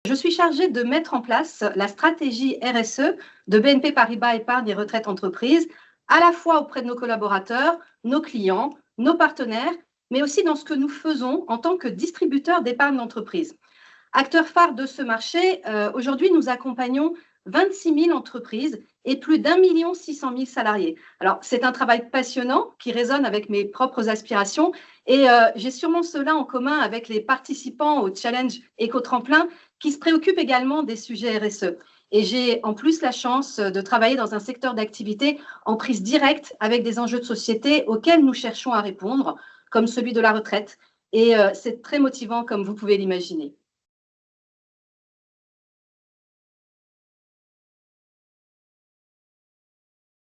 Je suis chargée de mettre en place la stratégie RSE de BNP Paribas Épargne et Retraite Entreprise, à la fois auprès de nos collaborateurs, nos clients, nos partenaires, mais aussi dans ce que nous faisons en tant que distributeurs d'épargne d'entreprise. Acteurs phares de ce marché, aujourd'hui, nous accompagnons 26 000 entreprises et plus d'1,6 million salariés. Alors, c'est un travail passionnant qui résonne avec mes propres aspirations et j'ai sûrement cela en commun avec les participants au challenge Éco-Tremplin qui se préoccupent également des sujets RSE. Et j'ai en plus la chance de travailler dans un secteur d'activité en prise directe avec des enjeux de société auxquels nous cherchons à répondre, comme celui de la retraite. Et c'est très motivant, comme vous pouvez l'imaginer.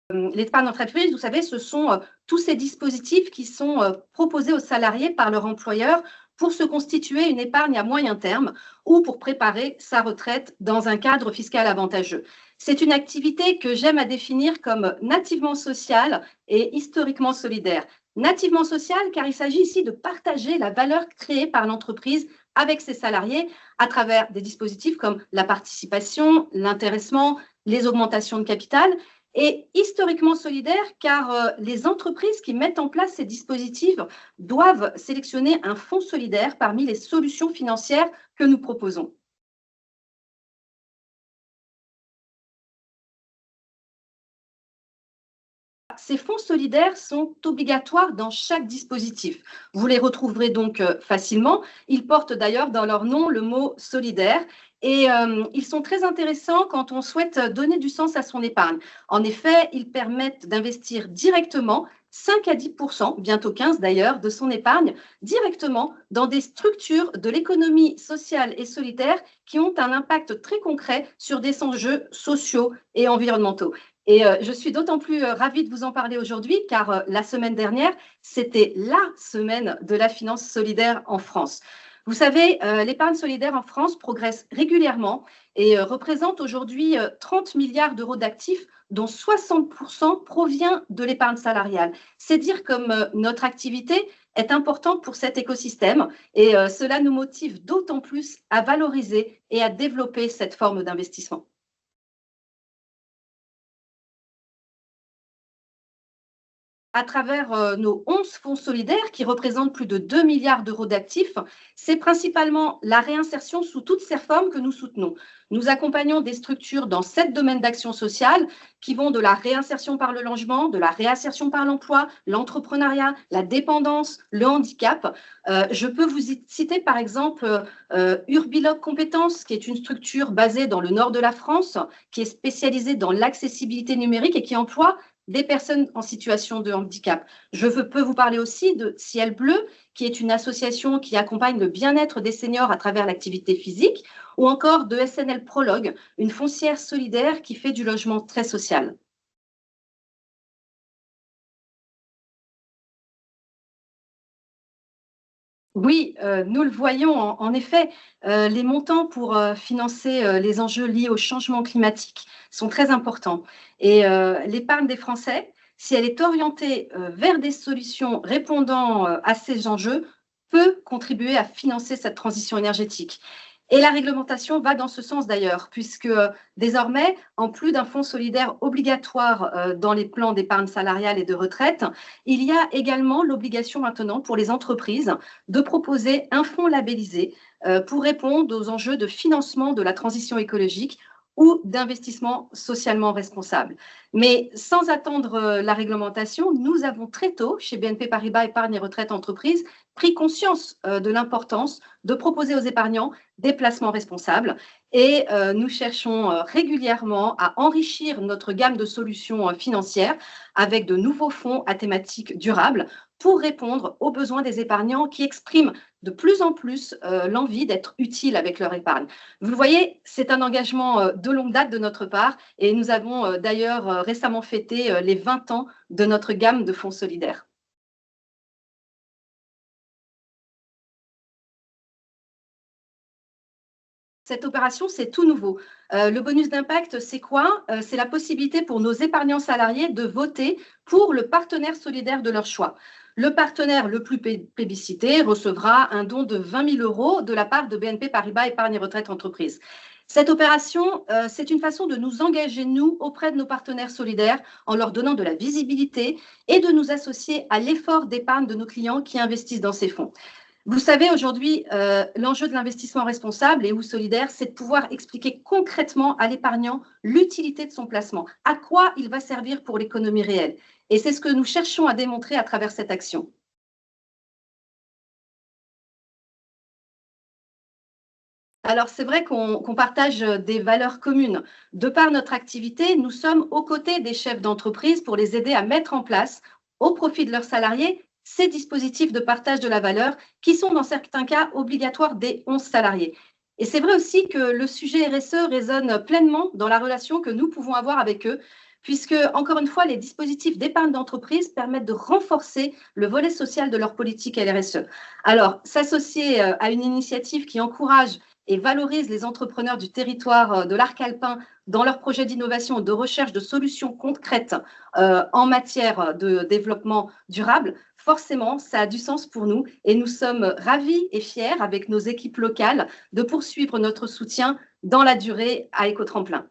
L'épargne d'entreprise, vous savez, ce sont tous ces dispositifs qui sont proposés aux salariés par leur employeur pour se constituer une épargne à moyen terme ou pour préparer sa retraite dans un cadre fiscal avantageux. C'est une activité que j'aime à définir comme nativement sociale et historiquement solidaire. Nativement sociale, car il s'agit ici de partager la valeur créée par l'entreprise avec ses salariés à travers des dispositifs comme la participation, l'intéressement, les augmentations de capital, et historiquement solidaire car les entreprises qui mettent en place ces dispositifs doivent sélectionner un fonds solidaire parmi les solutions financières que nous proposons. Ces fonds solidaires sont obligatoires dans chaque dispositif. Vous les retrouverez donc facilement. Ils portent d'ailleurs dans leur nom le mot solidaire et ils sont très intéressants quand on souhaite donner du sens à son épargne. En effet, ils permettent d'investir directement 5 à 10%, bientôt 15 d'ailleurs, de son épargne directement dans des structures de l'économie sociale et solidaire qui ont un impact très concret sur des enjeux sociaux et environnementaux. Et je suis d'autant plus ravie de vous en parler aujourd'hui car la semaine dernière, c'était la semaine de la finance solidaire en France. Vous savez, l'épargne solidaire en France progresse régulièrement et représente aujourd'hui 30 milliards d'euros d'actifs, dont 60% provient de l'épargne salariale. C'est dire comme notre activité est importante pour cet écosystème et cela nous motive d'autant plus à valoriser et à développer cette forme d'investissement. À travers nos 11 fonds solidaires qui représentent plus de 2 milliards d'euros d'actifs, c'est principalement la réinsertion sous toutes ses formes que nous soutenons. Nous accompagnons des structures dans 7 domaines d'action sociale qui vont de la réinsertion par le logement, de la réinsertion par l'emploi, l'entrepreneuriat, la dépendance, le handicap. Je peux vous citer par exemple Urbiloc Compétences, qui est une structure basée dans le nord de la France, qui est spécialisée dans l'accessibilité numérique et qui emploie des personnes en situation de handicap. Peux vous parler aussi de Ciel Bleu, qui est une association qui accompagne le bien-être des seniors à travers l'activité physique, ou encore de SNL Prologue, une foncière solidaire qui fait du logement très social. Oui, nous le voyons en effet, les montants pour financer les enjeux liés au changement climatique sont très importants et l'épargne des Français, si elle est orientée vers des solutions répondant à ces enjeux, peut contribuer à financer cette transition énergétique. Et la réglementation va dans ce sens d'ailleurs, puisque désormais, en plus d'un fonds solidaire obligatoire dans les plans d'épargne salariale et de retraite, il y a également l'obligation maintenant pour les entreprises de proposer un fonds labellisé pour répondre aux enjeux de financement de la transition écologique ou d'investissement socialement responsable. Mais sans attendre la réglementation, nous avons très tôt, chez BNP Paribas Épargne et Retraite Entreprise, pris conscience de l'importance de proposer aux épargnants des placements responsables et nous cherchons régulièrement à enrichir notre gamme de solutions financières avec de nouveaux fonds à thématique durable pour répondre aux besoins des épargnants qui expriment de plus en plus l'envie d'être utiles avec leur épargne. Vous le voyez, c'est un engagement de longue date de notre part et nous avons d'ailleurs récemment fêté les 20 ans de notre gamme de fonds solidaires. Cette opération, c'est tout nouveau. Le bonus d'impact, c'est quoi? C'est la possibilité pour nos épargnants salariés de voter pour le partenaire solidaire de leur choix. Le partenaire le plus plébiscité recevra un don de 20 000 € de la part de BNP Paribas Épargne et Retraite Entreprise. Cette opération, c'est une façon de nous engager, nous, auprès de nos partenaires solidaires, en leur donnant de la visibilité et de nous associer à l'effort d'épargne de nos clients qui investissent dans ces fonds. Vous savez, aujourd'hui, l'enjeu de l'investissement responsable et ou solidaire, c'est de pouvoir expliquer concrètement à l'épargnant l'utilité de son placement, à quoi il va servir pour l'économie réelle. Et c'est ce que nous cherchons à démontrer à travers cette action. Alors, c'est vrai qu'on partage des valeurs communes. De par notre activité, nous sommes aux côtés des chefs d'entreprise pour les aider à mettre en place, au profit de leurs salariés, ces dispositifs de partage de la valeur qui sont dans certains cas obligatoires des 11 salariés. Et c'est vrai aussi que le sujet RSE résonne pleinement dans la relation que nous pouvons avoir avec eux, puisque, encore une fois, les dispositifs d'épargne d'entreprise permettent de renforcer le volet social de leur politique RSE. Alors, s'associer à une initiative qui encourage et valorise les entrepreneurs du territoire de l'arc alpin dans leurs projets d'innovation, de recherche de solutions concrètes en matière de développement durable, forcément, ça a du sens pour nous et nous sommes ravis et fiers, avec nos équipes locales, de poursuivre notre soutien dans la durée à Écotremplin.